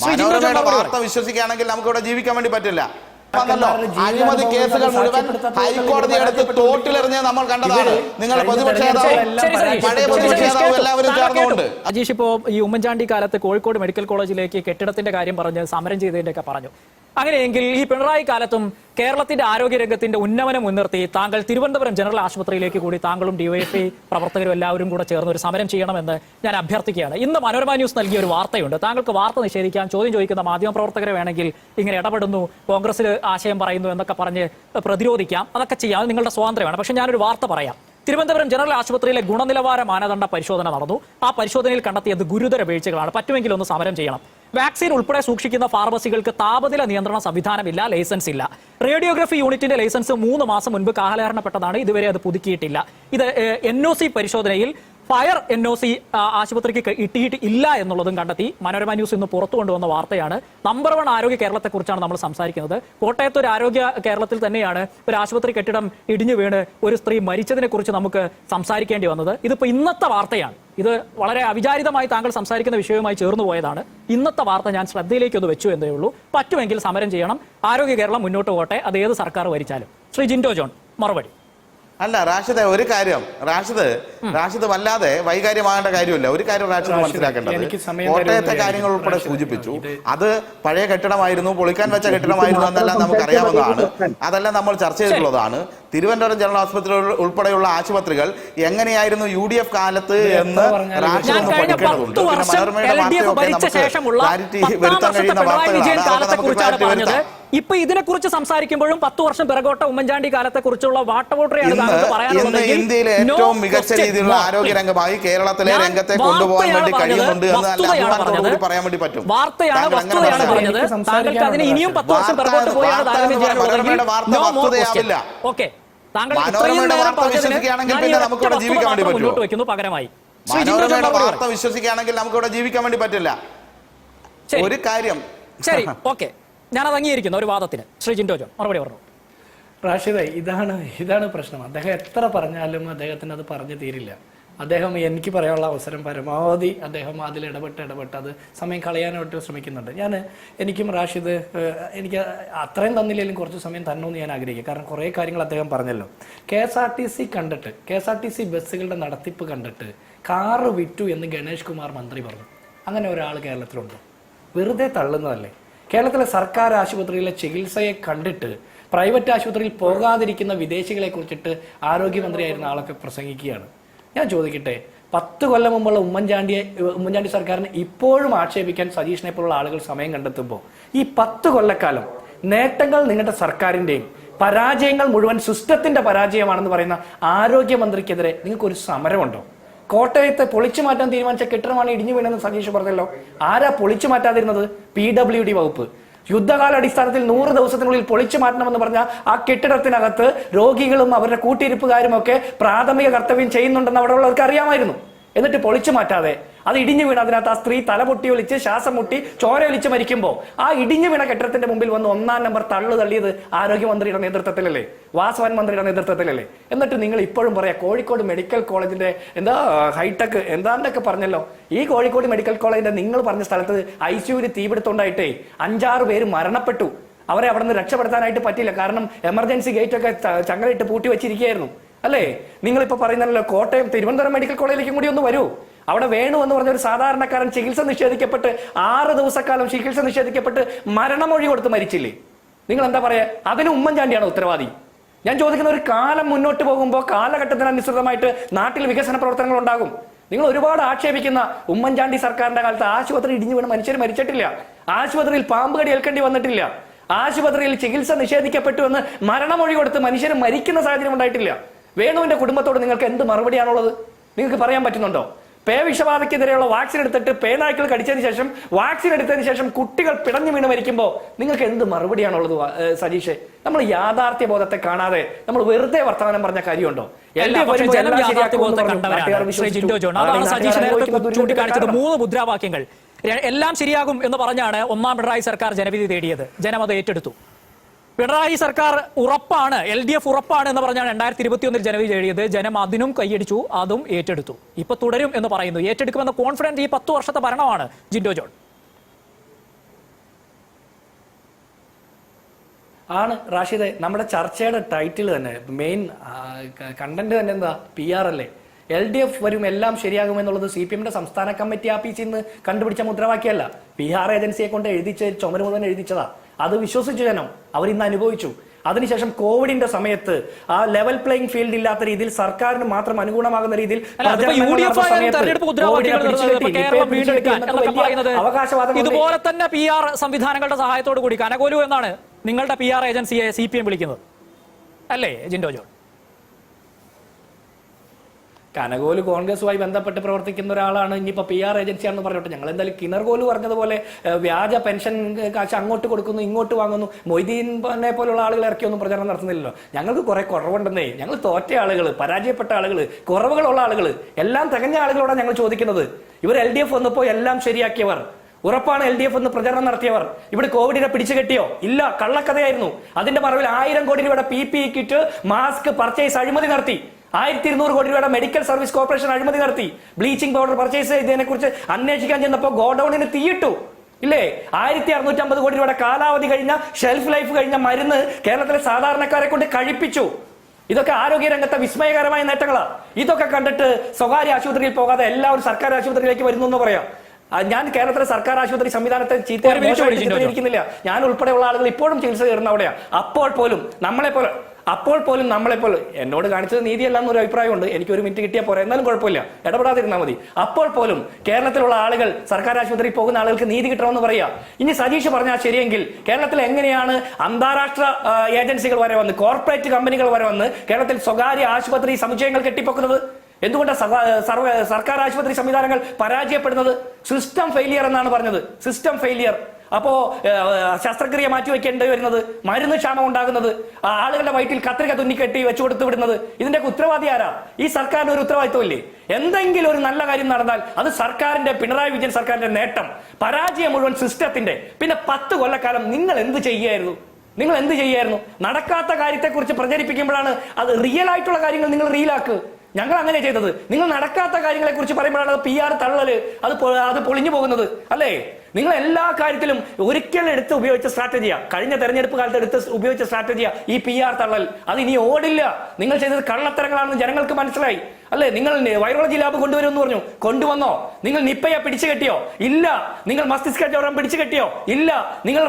മനോരമയുടെ വാർത്ത വിശ്വസിക്കുകയാണെങ്കിൽ നമുക്ക് ഇവിടെ ജീവിക്കാൻ വേണ്ടി പറ്റില്ല. അഴിമതി കേസുകൾ മുഴുവൻ ഹൈക്കോടതി എടുത്ത് തോട്ടിലെറിഞ്ഞ് നമ്മൾ കണ്ടതാണ്. നിങ്ങൾ പ്രതിപക്ഷ നേതാവ്, പഴയ പ്രതിപക്ഷ നേതാവ് എല്ലാവരും ചേർന്നുകൊണ്ട്. അജീഷ്, ഇപ്പോ ഈ ഉമ്മൻചാണ്ടി കാലത്ത് കോഴിക്കോട് മെഡിക്കൽ കോളേജിലേക്ക് കെട്ടിടത്തിന്റെ കാര്യം പറഞ്ഞ് സമരം ചെയ്തതിന്റെയൊക്കെ പറഞ്ഞു. അങ്ങനെയെങ്കിൽ ഈ പിണറായി കാലത്തും കേരളത്തിന്റെ ആരോഗ്യരംഗത്തിന്റെ ഉന്നമനം മുൻനിർത്തി താങ്കൾ തിരുവനന്തപുരം ജനറൽ ആശുപത്രിയിലേക്ക് കൂടി താങ്കളും ഡിവൈഎഫ്ഐ പ്രവർത്തകരും എല്ലാവരും കൂടെ ചേർന്ന് ഒരു സമരം ചെയ്യണമെന്ന് ഞാൻ അഭ്യർത്ഥിക്കുകയാണ്. ഇന്ന് മനോരമ ന്യൂസ് നൽകിയ ഒരു വാർത്തയുണ്ട്. താങ്കൾക്ക് വാർത്ത നിഷേധിക്കാൻ ചോദ്യം ചോദിക്കുന്ന മാധ്യമപ്രവർത്തകരെ വേണമെങ്കിൽ ഇങ്ങനെ ഇടപെടുന്നു, കോൺഗ്രസിൽ ആശയം പറയുന്നു എന്നൊക്കെ പറഞ്ഞ് പ്രതിരോധിക്കാം. അതൊക്കെ ചെയ്യാം, നിങ്ങളുടെ സ്വാതന്ത്ര്യമാണ്. പക്ഷെ ഞാനൊരു വാർത്ത പറയാം. തിരുവനന്തപുരം ജനറൽ ആശുപത്രിയിലെ ഗുണനിലവാര മാനദണ്ഡ പരിശോധന നടന്നു. ആ പരിശോധനയിൽ കണ്ടെത്തിയത് ഗുരുതര വീഴ്ചകളാണ്. പറ്റുമെങ്കിൽ ഒന്ന് സമരം ചെയ്യണം. വാക്സിൻ ഉൾപ്പെടെ സൂക്ഷിക്കുന്ന ഫാർമസികൾക്ക് താപനില നിയന്ത്രണ സംവിധാനമില്ല, ലൈസൻസ് ഇല്ല. റേഡിയോഗ്രഫി യൂണിറ്റിന്റെ ലൈസൻസ് 3 മാസം മുൻപ് കാലഹരണപ്പെട്ടതാണ്. ഇതുവരെ അത് പുതുക്കിയിട്ടില്ല. ഇത് NOC പരിശോധനയിൽ ഫയർ NOC ആശുപത്രിക്ക് കിട്ടിയിട്ടില്ല എന്നുള്ളതും കണ്ടെത്തി. മനോരമ ന്യൂസ് ഇന്ന് പുറത്തു കൊണ്ടുവന്ന വാർത്തയാണ്. നമ്പർ 1 ആരോഗ്യ കേരളത്തെക്കുറിച്ചാണ് നമ്മൾ സംസാരിക്കുന്നത്. കോട്ടയത്ത് ഒരു ആരോഗ്യ കേരളത്തിൽ തന്നെയാണ് ഒരു ആശുപത്രി കെട്ടിടം ഇടിഞ്ഞു വീണ് ഒരു സ്ത്രീ മരിച്ചതിനെ കുറിച്ച് നമുക്ക് സംസാരിക്കേണ്ടി വന്നത്. ഇതിപ്പോ ഇന്നത്തെ വാർത്തയാണ്. ഇത് വളരെ അവിചാരിതമായി താങ്കൾ സംസാരിക്കുന്ന വിഷയവുമായി ചേർന്നു പോയതാണ്. ഇന്നത്തെ വാർത്ത ഞാൻ ശ്രദ്ധയിലേക്കൊന്ന് വെച്ചു എന്നേ ഉള്ളൂ. പറ്റുമെങ്കിൽ സമരം ചെയ്യണം. ആരോഗ്യ കേരളം മുന്നോട്ട് പോകട്ടെ, അത് ഏത് സർക്കാർ ഭരിച്ചാലും. ശ്രീ ജിൻഡോ ജോൺ മറുപടി. അല്ല റാഷിദ്, ഒരു കാര്യം റാഷിദ് വല്ലാതെ വൈകാര്യമാകേണ്ട കാര്യമില്ല. ഒരു കാര്യം റാഷിദ് മനസ്സിലാക്കേണ്ടത്, കോട്ടയത്തെ കാര്യങ്ങൾ ഉൾപ്പെടെ സൂചിപ്പിച്ചു. അത് പഴയ കെട്ടിടമായിരുന്നു, പൊളിക്കാൻ വെച്ച കെട്ടിടമായിരുന്നു എന്നെല്ലാം നമുക്കറിയാവുന്നതാണ്. അതെല്ലാം നമ്മൾ ചർച്ച ചെയ്തിട്ടുള്ളതാണ്. തിരുവനന്തപുരം ജനറൽ ആശുപത്രി ഉൾപ്പെടെയുള്ള ആശുപത്രികൾ എങ്ങനെയായിരുന്നു UDF കാലത്ത് എന്ന് റാഷിദ് ഒന്ന് പഠിക്കേണ്ടതുണ്ട്. പിന്നെ മനോരമയുടെ വാർത്തയൊക്കെ നമുക്ക് ക്ലാരിറ്റി വരുത്താൻ കഴിയുന്ന വാർത്തകളാണ്. ഇപ്പൊ ഇതിനെക്കുറിച്ച് സംസാരിക്കുമ്പോഴും 10 വർഷം പിറകോട്ട ഉമ്മൻചാണ്ടി കാലത്തെ കുറിച്ചുള്ള വാട്ടവോട്ടറിയാണ് ഇന്ത്യയിലെ ഏറ്റവും മികച്ച രീതിയിലുള്ള ആരോഗ്യരംഗമായി കേരളത്തിലെ രംഗത്തെ കൊണ്ടുപോകാൻ വേണ്ടി കഴിയുന്നുണ്ട് എന്ന് പറയാൻ വേണ്ടി പറ്റും. മനോരമയുടെ വാർത്ത വസ്തുതയാവില്ല. മനോരമയുടെ വാർത്ത വിശ്വസിക്കുകയാണെങ്കിൽ പിന്നെ നമുക്ക് ഇവിടെ ജീവിക്കാൻ വേണ്ടി പറ്റും. പകരമായി മനോരമയുടെ വാർത്ത വിശ്വസിക്കുകയാണെങ്കിൽ നമുക്ക് ഇവിടെ ജീവിക്കാൻ വേണ്ടി പറ്റില്ല. ഒരു കാര്യം ശരി, ഓക്കെ, ഞാനത് അംഗീകരിക്കുന്നു ഒരു വാദത്തിന്. ശ്രീ ജിൻഡോ ജോൺ മറുപടി പറഞ്ഞു. റാഷിദ്, ഇതാണ് പ്രശ്നം. അദ്ദേഹം എത്ര പറഞ്ഞാലും അദ്ദേഹത്തിന് അത് പറഞ്ഞു തീരില്ല. അദ്ദേഹം എനിക്ക് പറയാനുള്ള അവസരം പരമാവധി അദ്ദേഹം അതിൽ ഇടപെട്ട് അത് സമയം കളയാനായിട്ട് ശ്രമിക്കുന്നുണ്ട്. എനിക്കും റാഷിദ് എനിക്ക് അത്രയും തന്നില്ലെങ്കിലും കുറച്ച് സമയം തന്നോന്ന് ഞാൻ ആഗ്രഹിക്കുക. കാരണം കുറേ കാര്യങ്ങൾ അദ്ദേഹം പറഞ്ഞല്ലോ. KSRTC ബസ്സുകളുടെ നടത്തിപ്പ് കണ്ടിട്ട് കാറ് വിറ്റു എന്ന് ഗണേഷ് കുമാർ മന്ത്രി പറഞ്ഞു. അങ്ങനെ ഒരാൾ കേരളത്തിലുണ്ടോ? വെറുതെ തള്ളുന്നതല്ലേ. കേരളത്തിലെ സർക്കാർ ആശുപത്രിയിലെ ചികിത്സയെ കണ്ടിട്ട് പ്രൈവറ്റ് ആശുപത്രിയിൽ പോകാതിരിക്കുന്ന വിദേശികളെ കുറിച്ചിട്ട് ആരോഗ്യമന്ത്രിയായിരുന്ന ആളൊക്കെ പ്രസംഗിക്കുകയാണ്. ഞാൻ ചോദിക്കട്ടെ, 10 കൊല്ലം മുമ്പുള്ള ഉമ്മൻചാണ്ടി സർക്കാരിനെ ഇപ്പോഴും ആക്ഷേപിക്കാൻ സതീഷിനെ പോലുള്ള ആളുകൾ സമയം കണ്ടെത്തുമ്പോൾ ഈ 10 കൊല്ലക്കാലം നേട്ടങ്ങൾ നിങ്ങളുടെ സർക്കാരിന്റെയും പരാജയങ്ങൾ മുഴുവൻ സിസ്റ്റത്തിന്റെ പരാജയമാണെന്ന് പറയുന്ന ആരോഗ്യമന്ത്രിക്കെതിരെ നിങ്ങൾക്കൊരു സമരമുണ്ടോ? കോട്ടയത്തെ പൊളിച്ചു മാറ്റാൻ തീരുമാനിച്ച കെട്ടിടമാണ് ഇടിഞ്ഞു വീണെന്ന് സതീഷ് പറഞ്ഞല്ലോ. ആരാ പൊളിച്ചു മാറ്റാതിരുന്നത്? PWD വകുപ്പ്. യുദ്ധകാല അടിസ്ഥാനത്തിൽ 100 ദിവസത്തിനുള്ളിൽ പൊളിച്ചു മാറ്റണമെന്ന് പറഞ്ഞ ആ കെട്ടിടത്തിനകത്ത് രോഗികളും അവരുടെ കൂട്ടിരിപ്പുകാരും ഒക്കെ പ്രാഥമിക കർത്തവ്യം ചെയ്യുന്നുണ്ടെന്ന് അവിടെ ഉള്ളവർക്ക് അറിയാമായിരുന്നു. എന്നിട്ട് പൊളിച്ചു മാറ്റാതെ അത് ഇടിഞ്ഞു വീണ് അതിനകത്ത് ആ സ്ത്രീ തലപൊട്ടി ഒലിച്ച് ശ്വാസം മുട്ടി ചോര ഒലിച്ച് മരിക്കുമ്പോൾ ആ ഇടിഞ്ഞു വീണ കെട്ടിടത്തിന്റെ മുമ്പിൽ വന്ന് 1-ാം നമ്പർ തള്ളിയത് ആരോഗ്യമന്ത്രിയുടെ നേതൃത്വത്തിലല്ലേ, വാസവൻ മന്ത്രിയുടെ നേതൃത്വത്തിലല്ലേ? എന്നിട്ട് നിങ്ങൾ ഇപ്പോഴും പറയാം കോഴിക്കോട് മെഡിക്കൽ കോളേജിന്റെ ഹൈടെക് എന്താണ്ടൊക്കെ പറഞ്ഞല്ലോ. ഈ കോഴിക്കോട് മെഡിക്കൽ കോളേജിന്റെ നിങ്ങൾ പറഞ്ഞ സ്ഥലത്ത് ICUവിൽ തീപിടുത്തമുണ്ടായിട്ടേ 5-6 പേര് മരണപ്പെട്ടു. അവരെ അവിടെ നിന്ന് രക്ഷപ്പെടുത്താനായിട്ട് പറ്റില്ല. കാരണം എമർജൻസി ഗേറ്റ് ഒക്കെ ചങ്ങലയിട്ട് പൂട്ടി വെച്ചിരിക്കുകയായിരുന്നു അല്ലേ? നിങ്ങളിപ്പോ പറയുന്നല്ലോ കോട്ടയം തിരുവനന്തപുരം മെഡിക്കൽ കോളേജിലേക്കും കൂടി ഒന്ന് വരൂ. അവിടെ വേണു എന്ന് പറഞ്ഞ ഒരു സാധാരണക്കാരൻ ചികിത്സ നിഷേധിക്കപ്പെട്ട് 6 ദിവസക്കാലം ചികിത്സ നിഷേധിക്കപ്പെട്ട് മരണമൊഴി കൊടുത്ത് മരിച്ചില്ലേ? നിങ്ങൾ എന്താ പറയാ? അതിന് ഉമ്മൻചാണ്ടിയാണ് ഉത്തരവാദി. ഞാൻ ചോദിക്കുന്ന, ഒരു കാലം മുന്നോട്ട് പോകുമ്പോൾ കാലഘട്ടത്തിനനുസൃതമായിട്ട് നാട്ടിൽ വികസന പ്രവർത്തനങ്ങൾ ഉണ്ടാകും. നിങ്ങൾ ഒരുപാട് ആക്ഷേപിക്കുന്ന ഉമ്മൻചാണ്ടി സർക്കാരിന്റെ കാലത്ത് ആശുപത്രി ഇടിഞ്ഞു വീണ് മനുഷ്യർ മരിച്ചിട്ടില്ല. ആശുപത്രിയിൽ പാമ്പ് കടി ഏൽക്കേണ്ടി വന്നിട്ടില്ല. ആശുപത്രിയിൽ ചികിത്സ നിഷേധിക്കപ്പെട്ടു എന്ന് മരണമൊഴി കൊടുത്ത് മനുഷ്യർ മരിക്കുന്ന സാഹചര്യം ഉണ്ടായിട്ടില്ല. വേണുവിന്റെ കുടുംബത്തോട് നിങ്ങൾക്ക് എന്ത് മറുപടിയാണുള്ളത്? നിങ്ങൾക്ക് പറയാൻ പറ്റുന്നുണ്ടോ? പേവിഷബാധയ്ക്കെതിരെയുള്ള വാക്സിൻ എടുത്തിട്ട് പേനായ്ക്കൾ കടിച്ചതിന് ശേഷം വാക്സിൻ എടുത്തതിന് ശേഷം കുട്ടികൾ പിടഞ്ഞു വീണ് മരിക്കുമ്പോൾ നിങ്ങൾക്ക് എന്ത് മറുപടിയാണുള്ളത് സതീഷ്? നമ്മൾ യാഥാർത്ഥ്യ ബോധത്തെ കാണാതെ നമ്മൾ വെറുതെ വർത്തമാനം പറഞ്ഞ കാര്യമുണ്ടോ? ചൂണ്ടിക്കാണിച്ചത് 3 മുദ്രാവാക്യങ്ങൾ എല്ലാം ശരിയാകും എന്ന് പറഞ്ഞാണ് 1-ാം പിണറായി സർക്കാർ ജനവിധി തേടിയത്. ജനം അത് ഏറ്റെടുത്തു. പിണറായി സർക്കാർ ഉറപ്പാണ്, LDF ഉറപ്പാണ് എന്ന് പറഞ്ഞാണ് 2021 ജനവിധി എഴുതിയത്. ജനം അതിനും കൈയടിച്ചു, അതും ഏറ്റെടുത്തു. ഇപ്പൊ തുടരും എന്ന് പറയുന്നു. ഏറ്റെടുക്കുമെന്ന കോൺഫിഡൻസ് ഈ 10 വർഷത്തെ ഭരണമാണ്. ജിൻഡോ ജോൺ. ആണ് റാഷിദെ, നമ്മുടെ ചർച്ചയുടെ ടൈറ്റിൽ തന്നെ മെയിൻ കണ്ടന്റ് തന്നെ എന്താ? PR അല്ലേ? LDF വരും, എല്ലാം ശരിയാകുമെന്നുള്ളത് CPM സംസ്ഥാന കമ്മിറ്റി ആഫീസിൽ നിന്ന് കണ്ടുപിടിച്ച മുദ്രാവാക്യമല്ല. PR ഏജൻസിയെ കൊണ്ട് ചുമര് മുഴുവൻ എഴുതിച്ചതാ. അത് വിശ്വസിച്ചു ജനം, അവരിന്ന് അനുഭവിച്ചു. അതിനുശേഷം കോവിഡിന്റെ സമയത്ത് ആ ലെവൽ പ്ലേയിങ് ഫീൽഡ് ഇല്ലാത്ത രീതിയിൽ സർക്കാരിന് മാത്രം അനുകൂലമാകുന്ന രീതിയിൽ ഇതുപോലെ തന്നെ PR സംവിധാനങ്ങളുടെ സഹായത്തോടു കൂടി കനകോലു എന്നാണ് നിങ്ങളുടെ PR ഏജൻസിയെ CPM വിളിക്കുന്നത് അല്ലേ ജിൻഡോ ജോൺ? കനകോലു കോൺഗ്രസുമായി ബന്ധപ്പെട്ട് പ്രവർത്തിക്കുന്ന ഒരാളാണ്. ഇനിയിപ്പോൾ PR ഏജൻസിയാണെന്ന് പറഞ്ഞോട്ടെ. ഞങ്ങൾ എന്തായാലും കിണർകോലു പറഞ്ഞതുപോലെ വ്യാജ പെൻഷൻ കാശ് അങ്ങോട്ട് കൊടുക്കുന്നു, ഇങ്ങോട്ട് വാങ്ങുന്നു, മൊയ്തീനെ പോലുള്ള ആളുകൾ ഇറക്കിയൊന്നും പ്രചരണം നടത്തുന്നില്ലല്ലോ. ഞങ്ങൾക്ക് കുറെ കുറവുണ്ടെന്നേ. ഞങ്ങൾ തോറ്റ ആളുകൾ, പരാജയപ്പെട്ട ആളുകൾ, കുറവുകളുള്ള ആളുകൾ, എല്ലാം തികഞ്ഞ ആളുകളോടാണ് ഞങ്ങൾ ചോദിക്കുന്നത്. ഇവർ LDF വന്നപ്പോൾ എല്ലാം ശരിയാക്കിയവർ, ഉറപ്പാണ് LDF എന്ന് പ്രചരണം നടത്തിയവർ. ഇവിടെ കോവിഡിനെ പിടിച്ചു കെട്ടിയോ? ഇല്ല, കള്ളക്കഥയായിരുന്നു. അതിന്റെ മറവിൽ 1000 കോടി രൂപയുടെ PPE കിറ്റ്, മാസ്ക് പർച്ചേസ് അഴിമതി നടത്തി. 1200 കോടി രൂപയുടെ മെഡിക്കൽ സർവീസ് കോർപ്പറേഷൻ അഴിമതി നടത്തി. ബ്ലീച്ചിങ് പൗഡർ പർച്ചേസ് ചെയ്തതിനെ കുറിച്ച് അന്വേഷിക്കാൻ ചെന്നപ്പോൾ ഗോഡൌണിന് തീയിട്ടു. ഇല്ലേ? 1650 കോടി രൂപയുടെ കാലാവധി കഴിഞ്ഞ, ഷെൽഫ് ലൈഫ് കഴിഞ്ഞ മരുന്ന് കേരളത്തിലെ സാധാരണക്കാരെ കൊണ്ട് കഴിപ്പിച്ചു. ഇതൊക്കെ ആരോഗ്യരംഗത്തെ വിസ്മയകരമായ നേട്ടങ്ങളാണ്. ഇതൊക്കെ കണ്ടിട്ട് സ്വകാര്യ ആശുപത്രിയിൽ പോകാതെ എല്ലാവരും സർക്കാർ ആശുപത്രിയിലേക്ക് വരുന്നു എന്ന് പറയാം. ഞാൻ കേരളത്തിലെ സർക്കാർ ആശുപത്രി സംവിധാനത്തെ ചിത്രീകരിക്കുന്നില്ല. ഞാൻ ഉൾപ്പെടെയുള്ള ആളുകൾ ഇപ്പോഴും ചികിത്സ തേടുന്ന അവിടെയാണ്. അപ്പോൾ പോലും നമ്മളെപ്പോലെ എന്നോട് കാണിച്ചത് നീതിയല്ല എന്നൊരു അഭിപ്രായമുണ്ട്. എനിക്ക് 1 മിനിറ്റ് കിട്ടിയാൽ പോരാ, എന്നാലും കുഴപ്പമില്ല, ഇടപെടാതിരുന്നാൽ മതി. അപ്പോൾ പോലും കേരളത്തിലുള്ള ആളുകൾ, സർക്കാർ ആശുപത്രിയിൽ പോകുന്ന ആളുകൾക്ക് നീതി കിട്ടണമെന്ന് പറയാ. ഇനി സതീഷ് പറഞ്ഞാൽ ശരിയെങ്കിൽ കേരളത്തിൽ എങ്ങനെയാണ് അന്താരാഷ്ട്ര ഏജൻസികൾ വരെ വന്ന്, കോർപ്പറേറ്റ് കമ്പനികൾ വരെ വന്ന് കേരളത്തിൽ സ്വകാര്യ ആശുപത്രി സമുച്ചയങ്ങൾ കെട്ടിപ്പൊക്കുന്നത്? എന്തുകൊണ്ടാണ് സർക്കാർ ആശുപത്രി സംവിധാനങ്ങൾ പരാജയപ്പെടുന്നത്? സിസ്റ്റം ഫെയിലിയർ എന്നാണ് പറഞ്ഞത്. System failure. അപ്പോ ശസ്ത്രക്രിയ മാറ്റിവെക്കേണ്ടി വരുന്നത്, മരുന്ന് ക്ഷാമം ഉണ്ടാകുന്നത്, ആളുകളുടെ വയറ്റിൽ കത്രിക തുന്നിക്കെട്ടി വെച്ചു കൊടുത്തു വിടുന്നത്, ഇതിന്റെ ഉത്തരവാദി ആരാ? ഈ സർക്കാരിന് ഒരു ഉത്തരവാദിത്വമില്ലേ? എന്തെങ്കിലും ഒരു നല്ല കാര്യം നടന്നാൽ അത് സർക്കാരിന്റെ, പിണറായി വിജയൻ സർക്കാരിന്റെ നേട്ടം. പരാജയം മുഴുവൻ സിസ്റ്റത്തിന്റെ. പിന്നെ 10 കൊല്ലക്കാലം നിങ്ങൾ എന്ത് ചെയ്യായിരുന്നു? നടക്കാത്ത കാര്യത്തെക്കുറിച്ച് പ്രചരിപ്പിക്കുമ്പോഴാണ് അത് റിയൽ ആയിട്ടുള്ള കാര്യങ്ങൾ നിങ്ങൾ റീലാക്ക്. ഞങ്ങൾ അങ്ങനെ ചെയ്തത്. നിങ്ങൾ നടക്കാത്ത കാര്യങ്ങളെ കുറിച്ച് പറയുമ്പോഴാണ് അത് PR തള്ളല്, അത് പൊളിഞ്ഞു പോകുന്നത് അല്ലേ? നിങ്ങൾ എല്ലാ കാര്യത്തിലും ഒരിക്കലും എടുത്ത് ഉപയോഗിച്ച സ്ട്രാറ്റജിയാ. കഴിഞ്ഞ തെരഞ്ഞെടുപ്പ് കാലത്ത് ഉപയോഗിച്ച സ്ട്രാറ്റജിയാ ഈ PR തള്ളൽ. അത് ഇനി ഓടില്ല. നിങ്ങൾ ചെയ്തത് കള്ളത്തരങ്ങളാണെന്ന് ജനങ്ങൾക്ക് മനസ്സിലായി അല്ലേ? നിങ്ങൾ വൈറോളജി ലാബ് കൊണ്ടുവരുമെന്ന് പറഞ്ഞു, കൊണ്ടുവന്നോ? നിങ്ങൾ നിപ്പയെ പിടിച്ചു കെട്ടിയോ? ഇല്ല. നിങ്ങൾ മസ്തിഷ്ക ജ്വരം പിടിച്ചു കെട്ടിയോ? ഇല്ല. നിങ്ങൾ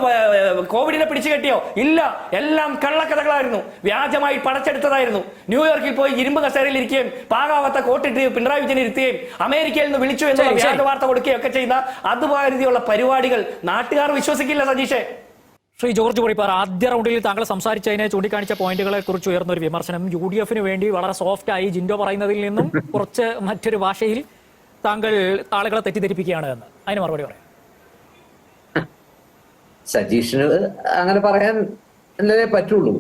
കോവിഡിനെ പിടിച്ചു കെട്ടിയോ? ഇല്ല. എല്ലാം കള്ളക്കഥകളായിരുന്നു, വ്യാജമായി പടച്ചെടുത്തതായിരുന്നു. ന്യൂയോർക്കിൽ പോയി ഇരുമ്പ് കസേരയിൽ ഇരിക്കുകയും പാകാവത്ത കോട്ടിട്ട് പിണറായി വിജയൻ ഇരുത്തുകയും അമേരിക്കയിൽ നിന്ന് വിളിച്ചു എന്നുള്ള വ്യാജ വാർത്ത കൊടുക്കുകയും ഒക്കെ ചെയ്യുന്ന അതുമാതിരിയുള്ള പരിപാടികൾ നാട്ടുകാർ വിശ്വസിക്കില്ല സതീഷേ. ശ്രീ ജോർജ് പൊടിപ്പാറ, ആദ്യ റൗണ്ടിൽ താങ്കൾ സംസാരിച്ചതിനെ ചൂണ്ടിക്കാണിച്ച പോയിന്റുകളെ കുറിച്ച് ഉയർന്ന ഒരു വിമർശനം, UDF വേണ്ടി വളരെ സോഫ്റ്റായി ജിൻഡോ പറയുന്നതിൽ നിന്നും കുറച്ച് മറ്റൊരു ഭാഷയിൽ താങ്കൾ ആളുകളെ തെറ്റിദ്ധരിപ്പിക്കുകയാണ് എന്ന്, അതിന് മറുപടി പറയാം. സജീഷിന് അങ്ങനെ പറയാൻ അല്ലേ പറ്റുള്ളൂ.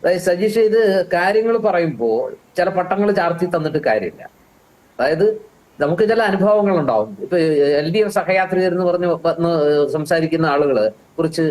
അതായത് സജീഷ് ഇത് കാര്യങ്ങൾ പറയുമ്പോൾ ചില പട്ടങ്ങൾ ചാർത്തി തന്നിട്ട് കാര്യമില്ല. അതായത് നമുക്ക് ചില അനുഭവങ്ങൾ ഉണ്ടാവും. ഇപ്പൊ LDF സഹയാത്രികർ എന്ന് പറഞ്ഞ് സംസാരിക്കുന്ന ആളുകളെ കുറിച്ച്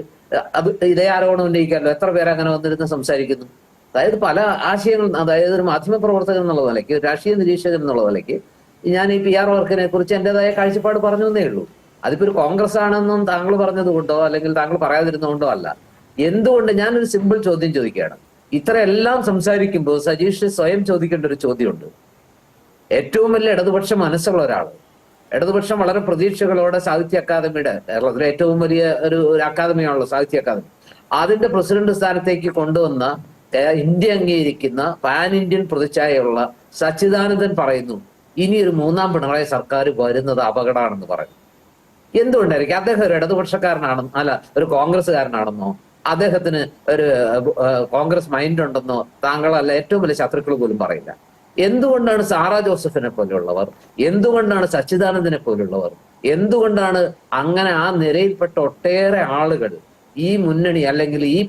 അത് ഇതേ ആരോപണം ഉന്നയിക്കാമല്ലോ. എത്ര പേര് അങ്ങനെ വന്നിരുന്ന് സംസാരിക്കുന്നു. അതായത് പല ആശയങ്ങൾ, അതായത് ഒരു മാധ്യമ പ്രവർത്തകൻ എന്നുള്ള നിലയ്ക്ക്, രാഷ്ട്രീയ നിരീക്ഷകൻ എന്നുള്ള നിലയ്ക്ക് ഞാൻ ഈ PR വർക്കിനെ കുറിച്ച് എന്റേതായ കാഴ്ചപ്പാട് പറഞ്ഞു എന്നേ ഉള്ളൂ. അതിപ്പോ ഒരു കോൺഗ്രസ് ആണെന്നും താങ്കൾ പറഞ്ഞത് കൊണ്ടോ അല്ലെങ്കിൽ താങ്കൾ പറയാതിരുന്നതുകൊണ്ടോ അല്ല. എന്തുകൊണ്ട് ഞാനൊരു സിമ്പിൾ ചോദ്യം ചോദിക്കുകയാണ്. ഇത്ര എല്ലാം സംസാരിക്കുമ്പോൾ സജീഷ് സ്വയം ചോദിക്കേണ്ട ഒരു ചോദ്യമുണ്ട്. ഏറ്റവും വലിയ ഇടതുപക്ഷ മനസ്സുള്ള ഒരാൾ, ഇടതുപക്ഷം വളരെ പ്രതീക്ഷകളോടെ സാഹിത്യ അക്കാദമിയുടെ, കേരളത്തിലെ ഏറ്റവും വലിയ ഒരു അക്കാദമിയാണല്ലോ സാഹിത്യ അക്കാദമി, അതിന്റെ പ്രസിഡന്റ് സ്ഥാനത്തേക്ക് കൊണ്ടുവന്ന ഇന്ത്യ അംഗീകരിക്കുന്ന പാൻ ഇന്ത്യൻ പ്രതിച്ഛായയുള്ള സച്ചിദാനന്ദൻ പറയുന്നു ഇനി ഒരു 3ാം പിണറായി സർക്കാർ വരുന്നത് അപകടമാണെന്ന് പറയുന്നു. എന്തുകൊണ്ടായിരിക്കും? അദ്ദേഹം ഒരു ഇടതുപക്ഷക്കാരനാണെന്നോ അല്ല ഒരു കോൺഗ്രസ്സുകാരനാണെന്നോ അദ്ദേഹത്തിന് ഒരു കോൺഗ്രസ് മൈൻഡ് ഉണ്ടെന്നോ താങ്കളല്ല ഏറ്റവും വലിയ ശത്രുക്കൾ പോലും പറയില്ല. എന്തുകൊണ്ടാണ് സാറാ ജോസഫിനെ പോലെയുള്ളവർ, എന്തുകൊണ്ടാണ് സച്ചിദാനന്ദനെ പോലുള്ളവർ, എന്തുകൊണ്ടാണ് അങ്ങനെ ആ നിരയിൽപ്പെട്ട ഒട്ടേറെ ആളുകൾ ഈ മുന്നണി അല്ലെങ്കിൽ ഈ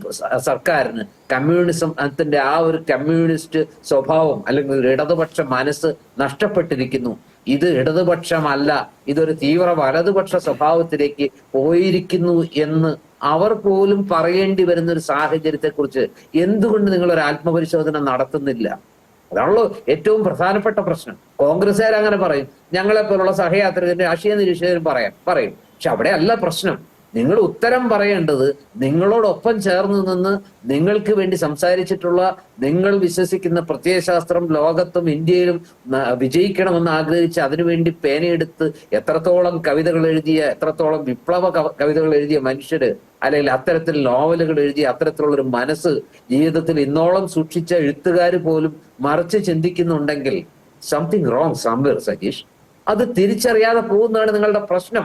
സർക്കാരിന് കമ്മ്യൂണിസത്തിന്റെ ആ ഒരു കമ്മ്യൂണിസ്റ്റ് സ്വഭാവം അല്ലെങ്കിൽ ഒരു ഇടതുപക്ഷ മനസ്സ് നഷ്ടപ്പെട്ടിരിക്കുന്നു, ഇത് ഇടതുപക്ഷമല്ല, ഇതൊരു തീവ്ര വലതുപക്ഷ സ്വഭാവത്തിലേക്ക് പോയിരിക്കുന്നു എന്ന് അവർ പോലും പറയേണ്ടി വരുന്ന ഒരു സാഹചര്യത്തെ കുറിച്ച് എന്തുകൊണ്ട് നിങ്ങൾ ഒരു ആത്മപരിശോധന നടത്തുന്നില്ല? അതാണല്ലോ ഏറ്റവും പ്രധാനപ്പെട്ട പ്രശ്നം. കോൺഗ്രസ്സുകാർ അങ്ങനെ പറയും, ഞങ്ങളെ പോലുള്ള സഹയാത്രികരും രാഷ്ട്രീയ നിരീക്ഷകരും പറയും. പക്ഷെ അവിടെ അല്ല പ്രശ്നം. നിങ്ങൾ ഉത്തരം പറയേണ്ടത് നിങ്ങളോടൊപ്പം ചേർന്ന് നിന്ന് നിങ്ങൾക്ക് വേണ്ടി സംസാരിച്ചിട്ടുള്ള, നിങ്ങൾ വിശ്വസിക്കുന്ന പ്രത്യയശാസ്ത്രം ലോകത്തും ഇന്ത്യയിലും വിജയിക്കണമെന്ന് ആഗ്രഹിച്ച് അതിനുവേണ്ടി പേനയെടുത്ത് എത്രത്തോളം കവിതകൾ എഴുതിയ, എത്രത്തോളം വിപ്ലവ കവിതകൾ എഴുതിയ മനുഷ്യര്, അല്ലെങ്കിൽ അത്തരത്തിൽ നോവലുകൾ എഴുതിയ അത്തരത്തിലുള്ള ഒരു മനസ്സ് ജീവിതത്തിൽ ഇന്നോളം സൂക്ഷിച്ച എഴുത്തുകാർ പോലും മറിച്ച് ചിന്തിക്കുന്നുണ്ടെങ്കിൽ സംതിങ് റോങ് സംവെയർ സജീഷ്. അത് തിരിച്ചറിയാതെ പോകുന്നതാണ് നിങ്ങളുടെ പ്രശ്നം.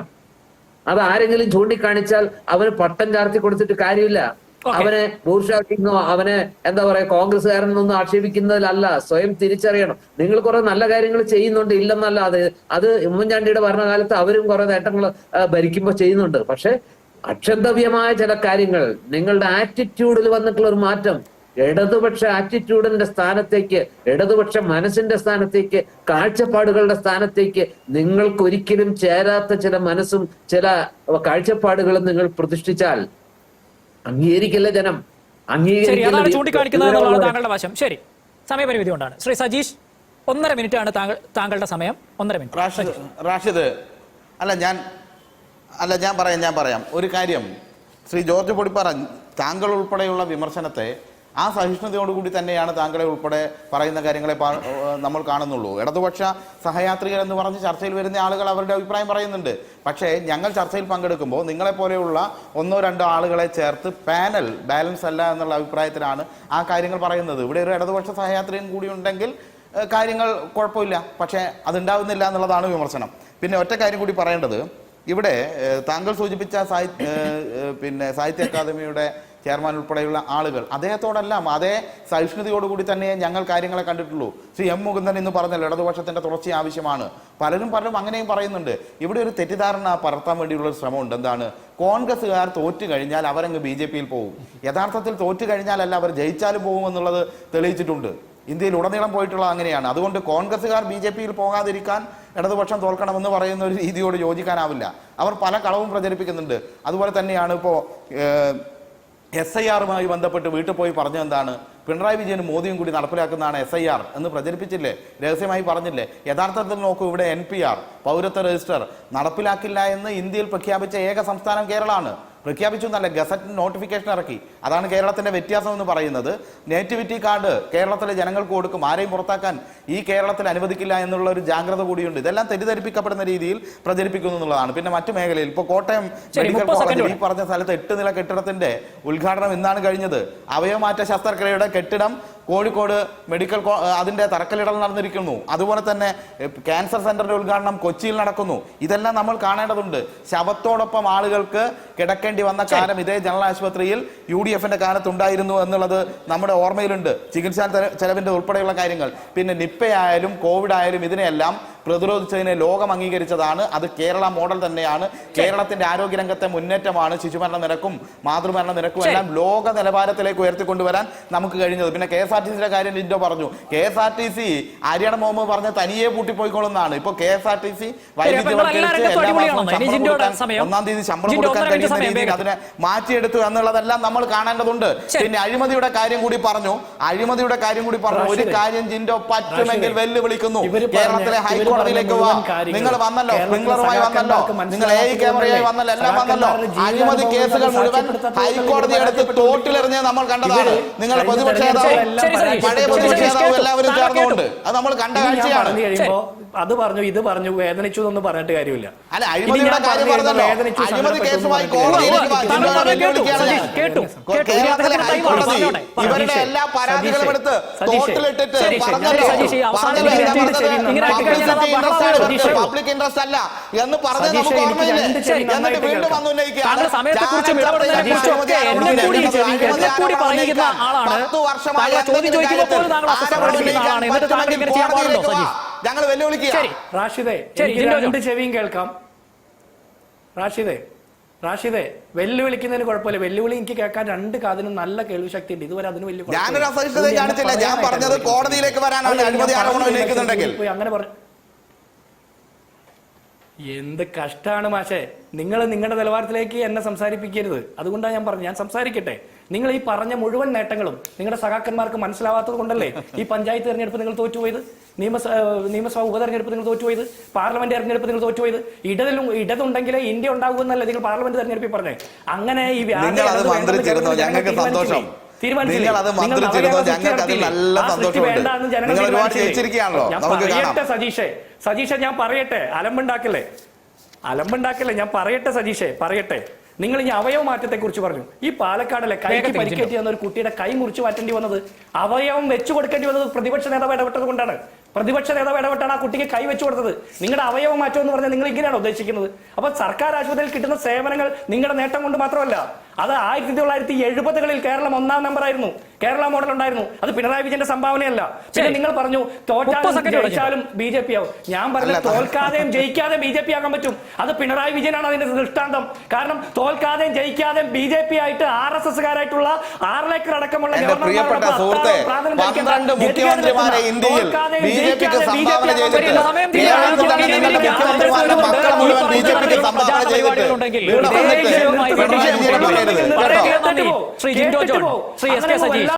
അത് ആരെങ്കിലും ചൂണ്ടിക്കാണിച്ചാൽ അവന് പട്ടം ചാർത്തി കൊടുത്തിട്ട് കാര്യമില്ല. അവനെ ബൂർഷാക്കിങ്ങോ അവനെ എന്താ പറയാ കോൺഗ്രസ്സുകാരനൊന്നും ആക്ഷേപിക്കുന്നതിലല്ല, സ്വയം തിരിച്ചറിയണം. നിങ്ങൾ കുറെ നല്ല കാര്യങ്ങൾ ചെയ്യുന്നുണ്ട്, ഇല്ലെന്നല്ല. അത് ഉമ്മൻചാണ്ടിയുടെ ഭരണകാലത്ത് അവരും കുറെ നേട്ടങ്ങൾ ഭരിക്കുമ്പോൾ ചെയ്യുന്നുണ്ട്. പക്ഷെ അക്ഷന്തവ്യമായ ചില കാര്യങ്ങൾ, നിങ്ങളുടെ ആറ്റിറ്റ്യൂഡിൽ വന്നിട്ടുള്ള ഒരു മാറ്റം, ഇടതുപക്ഷ ആറ്റിറ്റ്യൂഡിന്റെ സ്ഥാനത്തേക്ക്, ഇടതുപക്ഷ മനസ്സിന്റെ സ്ഥാനത്തേക്ക്, കാഴ്ചപ്പാടുകളുടെ സ്ഥാനത്തേക്ക് നിങ്ങൾക്ക് ഒരിക്കലും ചേരാത്ത ചില മനസ്സും ചില കാഴ്ചപ്പാടുകളും നിങ്ങൾ പ്രതിഷ്ഠിച്ചാൽ അംഗീകരിക്കില്ല ജനം. ചൂണ്ടിക്കാണിക്കുന്നതെന്നുള്ളതാണ് താങ്കളുടെ വശം. ശരി, സമയപരിമിതി കൊണ്ടാണ്. ശ്രീ സജീഷ്, 1.5 മിനിറ്റാണ് താങ്കളുടെ സമയം. 1.5 മിനിറ്റ്. റാഷിദ്, ഞാൻ പറയാം ഒരു കാര്യം. ശ്രീ ജോർജ് പൊടിപ്പാറ താങ്കൾ ഉൾപ്പെടെയുള്ള വിമർശനത്തെ ആ സഹിഷ്ണുതയോടുകൂടി തന്നെയാണ് താങ്കളെ ഉൾപ്പെടെ പറയുന്ന കാര്യങ്ങളെ നമ്മൾ കാണുന്നുള്ളൂ. ഇടതുപക്ഷ സഹയാത്രികർ എന്ന് പറഞ്ഞ് ചർച്ചയിൽ വരുന്ന ആളുകൾ അവരുടെ അഭിപ്രായം പറയുന്നുണ്ട്. പക്ഷേ ഞങ്ങൾ ചർച്ചയിൽ പങ്കെടുക്കുമ്പോൾ നിങ്ങളെപ്പോലെയുള്ള 1-2 ആളുകളെ ചേർത്ത് പാനൽ ബാലൻസ് അല്ല എന്നുള്ള അഭിപ്രായത്തിലാണ് ആ കാര്യങ്ങൾ പറയുന്നത്. ഇവിടെ ഒരു ഇടതുപക്ഷ സഹയാത്രികൻ കൂടി ഉണ്ടെങ്കിൽ കാര്യങ്ങൾ കുഴപ്പമില്ല. പക്ഷേ അതുണ്ടാവുന്നില്ല എന്നുള്ളതാണ് വിമർശനം. പിന്നെ ഒറ്റ കാര്യം കൂടി പറയേണ്ടത്, ഇവിടെ താങ്കൾ സൂചിപ്പിച്ച സാഹിത്യ അക്കാദമിയുടെ ചെയർമാൻ ഉൾപ്പെടെയുള്ള ആളുകൾ അദ്ദേഹത്തോടെല്ലാം അതേ സഹിഷ്ണുതയോടുകൂടി തന്നെ ഞങ്ങൾ കാര്യങ്ങളെ കണ്ടിട്ടുള്ളൂ. ശ്രീ എം മുകുന്ദൻ ഇന്ന് പറഞ്ഞല്ലോ ഇടതുപക്ഷത്തിന്റെ തുടർച്ച ആവശ്യമാണ്. പലരും അങ്ങനെയും പറയുന്നുണ്ട്. ഇവിടെ ഒരു തെറ്റിദ്ധാരണ പരത്താൻ വേണ്ടിയുള്ള ഒരു ശ്രമമുണ്ട്. എന്താണ്, കോൺഗ്രസ്സുകാർ തോറ്റു കഴിഞ്ഞാൽ അവരങ്ങ് BJP-യിൽ പോകും. യഥാർത്ഥത്തിൽ തോറ്റു കഴിഞ്ഞാലല്ല, അവർ ജയിച്ചാലും പോകുമെന്നുള്ളത് തെളിയിച്ചിട്ടുണ്ട്. ഇന്ത്യയിൽ ഉടനീളം പോയിട്ടുള്ള അങ്ങനെയാണ്. അതുകൊണ്ട് കോൺഗ്രസ്സുകാർ BJP-യിൽ പോകാതിരിക്കാൻ ഇടതുപക്ഷം തോൽക്കണമെന്ന് പറയുന്ന ഒരു രീതിയോട് യോജിക്കാനാവില്ല. അവർ പല കളവും പ്രചരിപ്പിക്കുന്നുണ്ട്. അതുപോലെ തന്നെയാണ് ഇപ്പോൾ SIR-മായി ബന്ധപ്പെട്ട് വീട്ടിൽ പോയി പറഞ്ഞത് എന്താണ്, പിണറായി വിജയനും മോദിയും കൂടി നടപ്പിലാക്കുന്നതാണ് SIR എന്ന് പ്രചരിപ്പിച്ചില്ലേ, രഹസ്യമായി പറഞ്ഞില്ലേ? യഥാർത്ഥത്തിൽ നോക്കൂ, ഇവിടെ NPR പൗരത്വ രജിസ്റ്റർ നടപ്പിലാക്കില്ല എന്ന് ഇന്ത്യയിൽ പ്രഖ്യാപിച്ച ഏക സംസ്ഥാനം കേരളമാണ്. പ്രഖ്യാപിച്ചു എന്നല്ല, ഗസറ്റ് നോട്ടിഫിക്കേഷൻ ഇറക്കി. അതാണ് കേരളത്തിന്റെ വ്യത്യാസം എന്ന് പറയുന്നത്. നേറ്റിവിറ്റി കാർഡ് കേരളത്തിലെ ജനങ്ങൾക്ക് കൊടുക്കും, ആരെയും പുറത്താക്കാൻ ഈ കേരളത്തിൽ അനുവദിക്കില്ല എന്നുള്ള ഒരു ജാഗ്രത കൂടിയുണ്ട്. ഇതെല്ലാം തെറ്റിദ്ധരിപ്പിക്കപ്പെടുന്ന രീതിയിൽ പ്രചരിപ്പിക്കുന്നു എന്നുള്ളതാണ്. പിന്നെ മറ്റു മേഖലയിൽ ഇപ്പോൾ കോട്ടയം മെഡിക്കൽ കോളേജിൽ ഈ പറഞ്ഞ സ്ഥലത്ത് 8 നില കെട്ടിടത്തിന്റെ ഉദ്ഘാടനം ഇന്നാണ് കഴിഞ്ഞത്. അവയവമാറ്റ ശസ്ത്രക്രിയയുടെ കെട്ടിടം കോഴിക്കോട് മെഡിക്കൽ അതിന്റെ തറക്കല്ലിടൽ നടന്നിരിക്കുന്നു. അതുപോലെ തന്നെ ക്യാൻസർ സെന്ററിന്റെ ഉദ്ഘാടനം കൊച്ചിയിൽ നടക്കുന്നു. ഇതെല്ലാം നമ്മൾ കാണേണ്ടതുണ്ട്. ശവത്തോടൊപ്പം ആളുകൾക്ക് കിടക്കേണ്ടി വന്ന കാലം ഇതേ ജനറൽ ആശുപത്രിയിൽ UDF-ന്റെ കാലത്തുണ്ടായിരുന്നു എന്നുള്ളത് നമ്മുടെ ഓർമ്മയിലുണ്ട്. ചികിത്സാ ചെലവിന്റെ ഉൾപ്പെടെയുള്ള കാര്യങ്ങൾ. പിന്നെ നിപ്പയായാലും കോവിഡ് ആയാലും ഇതിനെയെല്ലാം പ്രതിരോധിച്ചതിനെ ലോകം അംഗീകരിച്ചതാണ്. അത് കേരള മോഡൽ തന്നെയാണ്. കേരളത്തിന്റെ ആരോഗ്യരംഗത്തെ മുന്നേറ്റമാണ് ശിശുമരണ നിരക്കും മാതൃമരണ നിരക്കും എല്ലാം ലോക നിലവാരത്തിലേക്ക് ഉയർത്തിക്കൊണ്ടുവരാൻ നമുക്ക് കഴിഞ്ഞത്. പിന്നെ KSRTC-യുടെ കാര്യം ലിൻഡോ പറഞ്ഞു. KSRTC ആര്യാട മുഹമ്മദ് പറഞ്ഞ തനിയെ പൂട്ടിപ്പോയിക്കൊള്ളുന്നതാണ്. ഇപ്പൊ KSRTC വൈദ്യുതിവൽക്കരിച്ച് എല്ലാ മാസവും 1-ാം തീയതി ശമ്പളം കൊടുക്കാൻ കഴിയുന്ന രീതിയിൽ അതിനെ മാറ്റിയെടുത്തു എന്നുള്ളതെല്ലാം നമ്മൾ കാണേണ്ടതുണ്ട്. പിന്നെ അഴിമതിയുടെ കാര്യം കൂടി പറഞ്ഞു. ഒരു കാര്യം ജിൻഡോ പറ്റുമെങ്കിൽ വെല്ലുവിളിക്കുന്നു. കേരളത്തിലെ ഹൈക്കോടതിയിലേക്ക് പോവാ. നിങ്ങൾ വന്നല്ലോ, സ്പ്രിംഗ്ലറുമായി വന്നല്ലോ, നിങ്ങൾ AI ക്യാമറയായി വന്നല്ലോ, എല്ലാം വന്നല്ലോ. അഴിമതി കേസുകൾ മുഴുവൻ ഹൈക്കോടതി എടുത്ത് തോട്ടിലെറിഞ്ഞ് നമ്മൾ കണ്ടതാണ്. നിങ്ങൾ പ്രതിപക്ഷ നേതാവ്, പഴയ പ്രതിപക്ഷ നേതാവ് എല്ലാവരും ചേർന്നുകൊണ്ട് അത് നമ്മൾ കണ്ട കാഴ്ചയാണ്. അത് പറഞ്ഞു, ഇത് പറഞ്ഞു, വേദനിച്ചു എന്നൊന്നും പറഞ്ഞിട്ട് കാര്യമില്ല. അല്ല, അഴിമതിയുടെ കാര്യം പറഞ്ഞല്ലോ. അഴിമതി കേസുമായി ഇവരുടെ എല്ലാ പരാതികളും എടുത്ത് തോട്ടിലിട്ടിട്ട് പബ്ലിക് ഇൻട്രസ്റ്റ് അല്ല എന്ന് പറഞ്ഞ് നമുക്ക് ഓർമ്മയില്ലേ? എന്നിട്ട് വീണ്ടും വന്നു ഉന്നയിക്കുകയാണ് 10 വർഷമായി ഞങ്ങൾ വെല്ലുവിളിക്കുക. റാഷിദേ, രണ്ട് ചെവിയും കേൾക്കാം. റാഷിദേ, വെല്ലുവിളിക്കുന്നതിന് കുഴപ്പമില്ല. വെല്ലുവിളി എനിക്ക് കേൾക്കാൻ 2 കാതിനും നല്ല കേൾവി ശക്തി ഉണ്ട്. ഇതുവരെ അതിന് വലിയ ഞാനൊരു അസഹിഷ്ണുത കാണിച്ചില്ല. ഞാൻ പറഞ്ഞത് കോടതിയിലേക്ക് വരാനാണ് അഴിമതി ആരോപണം ഉന്നയിക്കുന്നുണ്ടെങ്കിൽ അങ്ങനെ പറഞ്ഞു. എന്ത് കഷ്ടാണ് മാഷെ, നിങ്ങൾ നിങ്ങളുടെ നിലവാരത്തിലേക്ക് എന്നെ സംസാരിപ്പിക്കരുത്. അതുകൊണ്ടാണ് ഞാൻ പറഞ്ഞു, ഞാൻ സംസാരിക്കട്ടെ. നിങ്ങൾ ഈ പറഞ്ഞ മുഴുവൻ നേട്ടങ്ങളും നിങ്ങളുടെ സഖാക്കന്മാർക്ക് മനസ്സിലാവാത്തത് കൊണ്ടല്ലേ ഈ പഞ്ചായത്ത് തെരഞ്ഞെടുപ്പ് നിങ്ങൾ തോറ്റുപോയത്, നിയമസഭ ഉപതെരഞ്ഞെടുപ്പ് നിങ്ങൾ തോറ്റുപോയത്, പാർലമെന്റ് തെരഞ്ഞെടുപ്പ് നിങ്ങൾ തോറ്റുപോയത്. ഇടതുണ്ടെങ്കിലേ ഇന്ത്യ ഉണ്ടാകുമെന്നല്ലേ നിങ്ങൾ പാർലമെന്റ് തെരഞ്ഞെടുപ്പിൽ പറഞ്ഞേ. അങ്ങനെ ഈ സജീഷെ ഞാൻ പറയട്ടെ, അലമ്പുണ്ടാക്കല്ലേ, ഞാൻ പറയട്ടെ സജീഷെ, പറയട്ടെ. നിങ്ങൾ ഈ അവയവ മാറ്റത്തെ കുറിച്ച് പറഞ്ഞു. ഈ പാലക്കാടല്ലേ കൈക്ക് പരിക്കേറ്റി വന്ന ഒരു കുട്ടിയുടെ കൈ മുറിച്ച് മാറ്റേണ്ടി വന്നത്, അവയവം വെച്ചു കൊടുക്കേണ്ടി വന്നത് പ്രതിപക്ഷ നേതാവ് ഇടപെട്ടത് കൊണ്ടാണ്. പ്രതിപക്ഷ നേതാവ് ഇടപെട്ടാണ് ആ കുട്ടിക്ക് കൈ വെച്ചു കൊടുത്തത്. നിങ്ങളുടെ അവയവ മാറ്റം എന്ന് പറഞ്ഞാൽ നിങ്ങൾ ഇങ്ങനെയാണ് ഉദ്ദേശിക്കുന്നത്? അപ്പൊ സർക്കാർ ആശുപത്രിയിൽ കിട്ടുന്ന സേവനങ്ങൾ നിങ്ങളുടെ നേട്ടം കൊണ്ട് മാത്രമല്ല, അത് 1970-കളിൽ കേരളം 1-ാം നമ്പറായിരുന്നു. കേരള മോഡൽ ഉണ്ടായിരുന്നു. അത് പിണറായി വിജയന്റെ സംഭാവനയല്ല. പിന്നെ നിങ്ങൾ പറഞ്ഞു തോറ്റാലും ജയിച്ചാലും BJP ആവും. ഞാൻ പറഞ്ഞു തോൽക്കാതെയും ജയിക്കാതെയും BJP ആകാൻ പറ്റും. അത് പിണറായി വിജയനാണ് അതിന്റെ ദൃഷ്ടാന്തം. കാരണം തോൽക്കാതെയും ജയിക്കാതെയും BJP ആയിട്ട് RSSകാരായിട്ടുള്ള ആർലേക്കർ അടക്കമുള്ള പ്രിയപ്പെട്ട സുഹൃത്തെ, 12 മുഖ്യമന്ത്രിമാരെ ഇന്ത്യയിൽ BJPക്ക് സംഭാവന ചെയ്തിട്ട് ശ്രീ ജിൻഡോ ജോൺ, ശ്രീ SK സജീഷ്